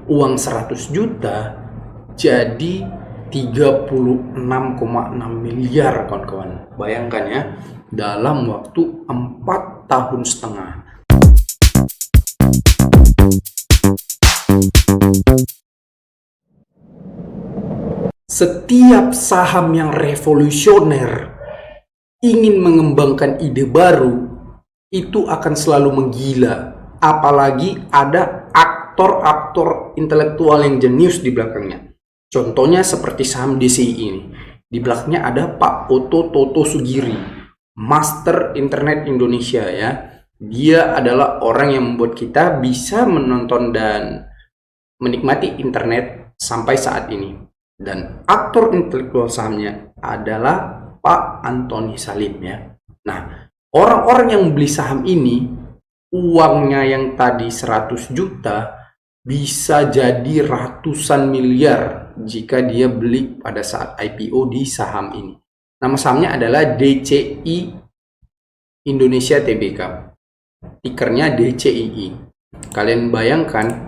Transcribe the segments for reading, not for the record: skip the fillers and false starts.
uang 100 juta jadi 36,6 miliar kawan-kawan. Bayangkan ya, dalam waktu 4 tahun setengah. Setiap saham yang revolusioner ingin mengembangkan ide baru itu akan selalu menggila, apalagi ada aktor-aktor intelektual yang jenius di belakangnya. Contohnya seperti saham DCI ini. Di belakangnya ada Pak Otto Toto Sugiri, Master Internet Indonesia ya. Dia adalah orang yang membuat kita bisa menonton dan menikmati internet sampai saat ini. Dan aktor intelektual sahamnya adalah Pak Antoni Salim ya. Nah, orang-orang yang beli saham ini, uangnya yang tadi 100 juta bisa jadi ratusan miliar jika dia beli pada saat IPO di saham ini. Nama sahamnya adalah DCI Indonesia Tbk. Tikernya DCII. Kalian bayangkan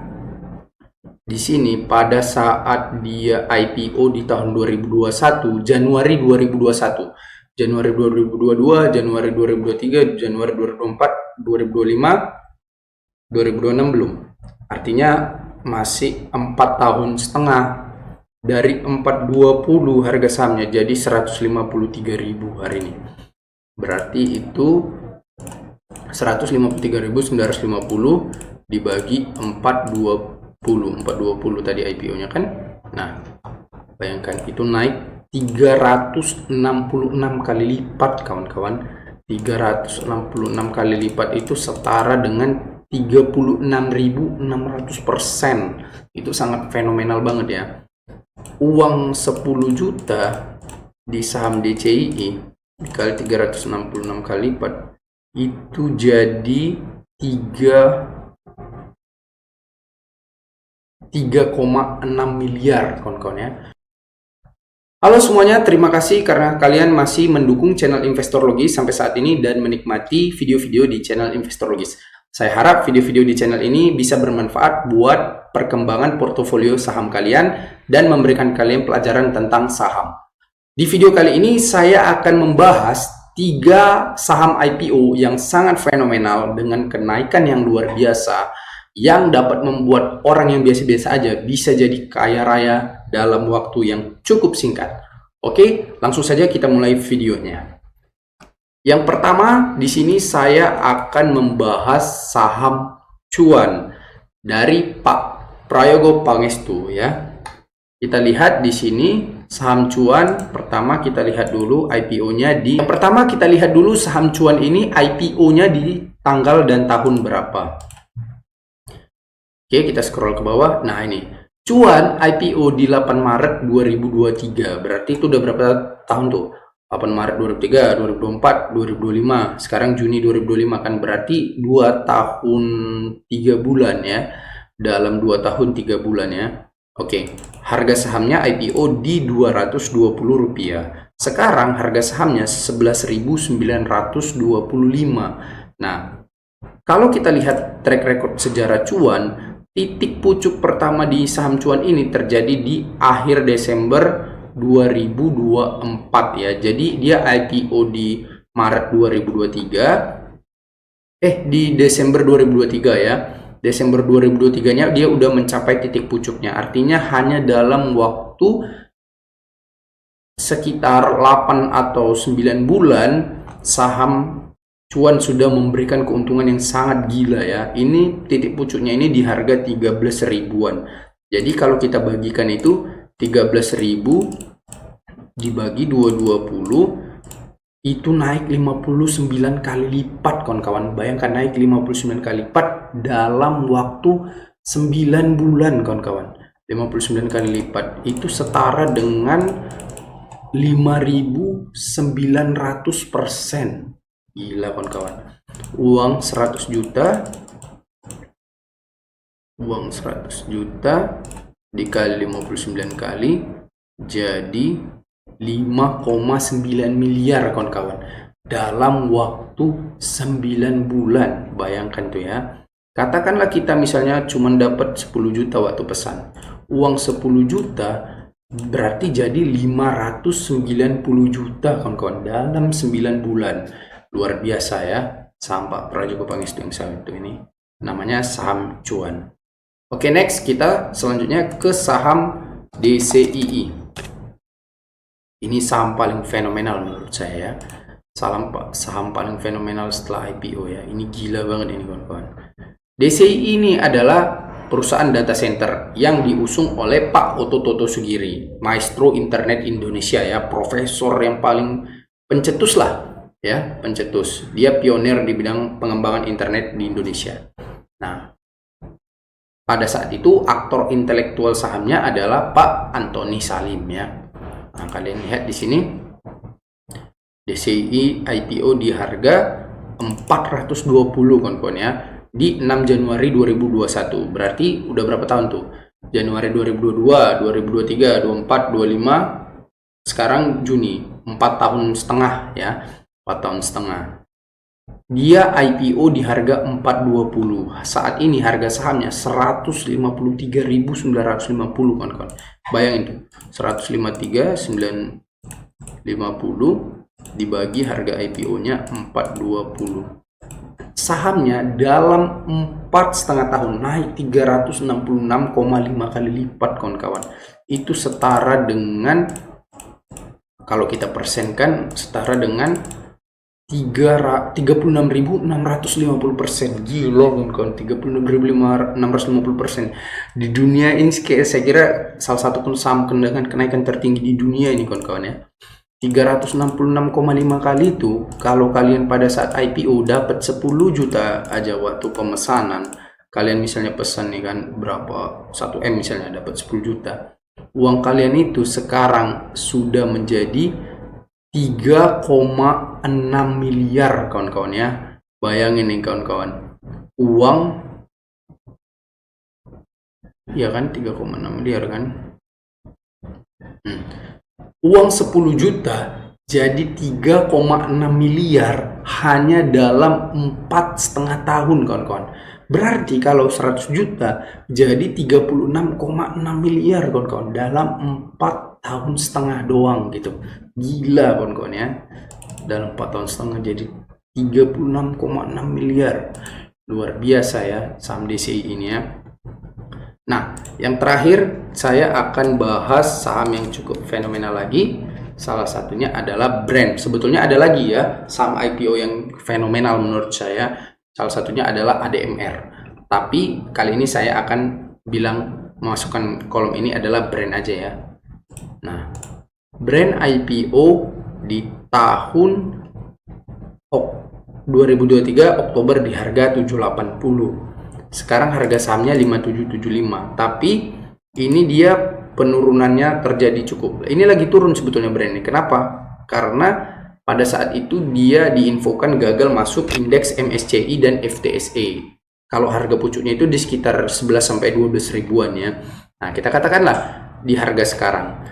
di sini pada saat dia IPO di tahun 2021, Januari 2021, Januari 2022, Januari 2023, Januari 2024, 2025, 2026 belum. Artinya masih 4 tahun setengah. Dari 420 harga sahamnya jadi 153.000 hari ini. Berarti itu 153.950 dibagi 420 tadi IPO-nya kan. Nah, bayangkan itu naik 366 kali lipat kawan-kawan. 366 kali lipat itu setara dengan 36.600%. Itu sangat fenomenal banget ya. Uang 10 juta di saham DCII dikali 366 kali lipat itu jadi 3,6 miliar kawan-kawan ya. Halo semuanya, terima kasih karena kalian masih mendukung channel Investorlogis sampai saat ini dan menikmati video-video di channel Investorlogis. Saya harap video-video di channel ini bisa bermanfaat buat perkembangan portofolio saham kalian dan memberikan kalian pelajaran tentang saham. Di video kali ini saya akan membahas 3 saham IPO yang sangat fenomenal dengan kenaikan yang luar biasa yang dapat membuat orang yang biasa-biasa aja bisa jadi kaya raya dalam waktu yang cukup singkat. Oke, langsung saja kita mulai videonya. Yang pertama, di sini saya akan membahas saham cuan dari Pak Prayogo Pangestu ya. Kita lihat di sini saham cuan. Pertama kita lihat dulu IPO-nya di. Yang pertama kita lihat dulu saham cuan ini IPO-nya di tanggal dan tahun berapa. Oke, kita scroll ke bawah. Nah, ini cuan IPO di 8 Maret 2023. Berarti itu udah berapa tahun tuh? 8 Maret 2003, 2024, 2025. Sekarang Juni 2025 kan berarti 2 tahun 3 bulan ya. Dalam 2 tahun 3 bulan ya. Oke, harga sahamnya IPO di Rp220. Sekarang harga sahamnya 11.925. Nah, kalau kita lihat track record sejarah cuan, titik pucuk pertama di saham cuan ini terjadi di akhir Desember 2024 ya. Jadi dia IPO di Maret 2023. Di Desember 2023 ya. Desember 2023-nya dia udah mencapai titik pucuknya. Artinya hanya dalam waktu sekitar 8 atau 9 bulan saham cuan sudah memberikan keuntungan yang sangat gila ya. Ini titik pucuknya ini di harga 13 ribuan. Jadi kalau kita bagikan itu 13.000 dibagi 220 itu naik 59 kali lipat kawan-kawan. Bayangkan naik 59 kali lipat dalam waktu 9 bulan kawan-kawan. 59 kali lipat itu setara dengan 5.900%. Gila kawan-kawan. Uang 100 juta dikali 59 kali jadi 5,9 miliar kawan-kawan dalam waktu 9 bulan. Bayangkan tuh ya. Katakanlah kita misalnya cuma dapat 10 juta waktu pesan. Uang 10 juta berarti jadi 590 juta kawan-kawan dalam 9 bulan. Luar biasa ya, saham Pak Prajogo Pangestu yang satu ini. Namanya saham cuan. Oke, next kita selanjutnya ke saham DCII. Ini saham paling fenomenal menurut saya ya. Saham paling fenomenal setelah IPO ya. Ini gila banget ini kawan-kawan. DCII ini adalah perusahaan data center yang diusung oleh Pak Oto Toto Sugiri, maestro internet Indonesia ya, profesor yang paling pencetus lah ya, pencetus. Dia pionir di bidang pengembangan internet di Indonesia. Nah, pada saat itu aktor intelektual sahamnya adalah Pak Antoni Salim ya. Nah, kalian lihat di sini DCII IPO di harga 420 kawan-kawan ya, di 6 Januari 2021. Berarti udah berapa tahun tuh? Januari 2022, 2023, 24, 25, sekarang Juni. 4 tahun setengah ya. 4 tahun setengah. Dia IPO di harga 420. Saat ini harga sahamnya 153.950 kawan-kawan. Bayangin tuh. 153.950 dibagi harga IPO-nya 420. Sahamnya dalam 4,5 tahun naik 366,5 kali lipat kawan-kawan. Itu setara dengan, kalau kita persenkan, setara dengan 36.650%. Gila kawan-kawan, 36.650%. Di dunia ini saya kira salah satu saham dengan kenaikan tertinggi di dunia ini kawan-kawan ya. 366,5 kali itu, kalau kalian pada saat IPO dapat 10 juta aja waktu pemesanan, kalian misalnya pesan nih kan berapa, 1M misalnya dapat 10 juta, uang kalian itu sekarang sudah menjadi 3,6 miliar kawan-kawan ya. Bayangin nih kawan-kawan, uang ya kan 3,6 miliar kan. Uang 10 juta jadi 3,6 miliar hanya dalam 4,5 tahun kawan-kawan. Berarti kalau 100 juta jadi 36,6 miliar kawan-kawan dalam 4,5 tahun doang gitu. Gila kawan-kawan ya. Dalam 4 tahun setengah jadi 36,6 miliar. Luar biasa ya saham DCI ini ya. Nah, yang terakhir saya akan bahas saham yang cukup fenomenal lagi. Salah satunya adalah Brand. Sebetulnya ada lagi ya saham IPO yang fenomenal menurut saya. Salah satunya adalah ADMR. Tapi kali ini saya akan masukkan kolom ini adalah Brand aja ya. Nah, Brand IPO di tahun 2023 Oktober di harga 780. Sekarang harga sahamnya 5775, tapi ini dia penurunannya terjadi cukup. Ini lagi turun sebetulnya Brand ini. Kenapa? Karena pada saat itu dia diinfokan gagal masuk indeks MSCI dan FTSE. Kalau harga pucuknya itu di sekitar 11 sampai 12 ribuan ya. Nah, kita katakanlah di harga sekarang.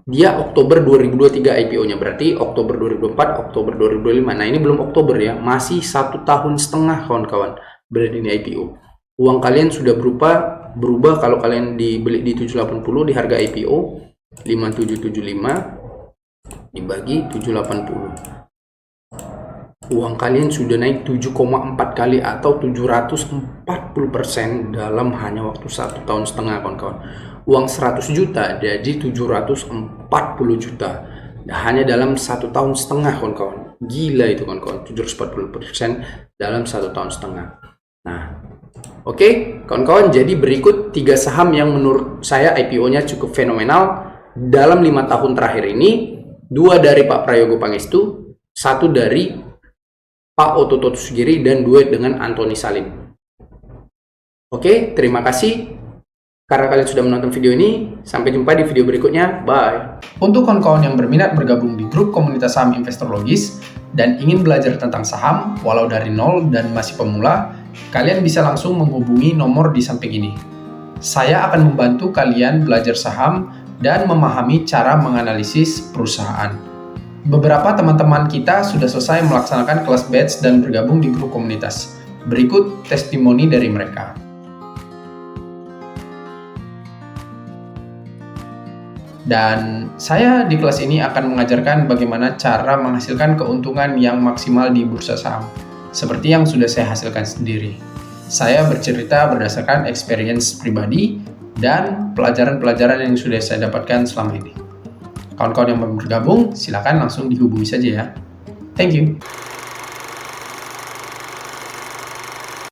Dia Oktober 2023 IPO-nya, berarti Oktober 2024, Oktober 2025. Nah, ini belum Oktober ya, masih 1,5 tahun kawan-kawan. Brand ini IPO. Uang kalian sudah berubah kalau kalian dibeli di 780 di harga IPO 5775 dibagi 780. Uang kalian sudah naik 7,4 kali atau 740% dalam hanya waktu 1,5 tahun kawan-kawan. Uang 100 juta jadi 740 juta. Nah, hanya dalam 1,5 tahun kawan-kawan. Gila itu kawan-kawan, 740% dalam 1,5 tahun. Nah, oke, kawan-kawan, jadi berikut 3 saham yang menurut saya IPO-nya cukup fenomenal dalam 5 tahun terakhir ini. 2 dari Pak Prajogo Pangestu, 1 dari Pak Oto Toto Sugiri, dan 2 dengan Antoni Salim. Oke, terima kasih karena kalian sudah menonton video ini. Sampai jumpa di video berikutnya. Bye. Untuk kawan-kawan yang berminat bergabung di grup komunitas saham investor logis dan ingin belajar tentang saham walau dari nol dan masih pemula, kalian bisa langsung menghubungi nomor di samping ini. Saya akan membantu kalian belajar saham dan memahami cara menganalisis perusahaan. Beberapa teman-teman kita sudah selesai melaksanakan kelas batch dan bergabung di grup komunitas. Berikut testimoni dari mereka. Dan saya di kelas ini akan mengajarkan bagaimana cara menghasilkan keuntungan yang maksimal di bursa saham, seperti yang sudah saya hasilkan sendiri. Saya bercerita berdasarkan experience pribadi dan pelajaran-pelajaran yang sudah saya dapatkan selama ini. Kawan-kawan yang mau bergabung, silakan langsung dihubungi saja ya. Thank you.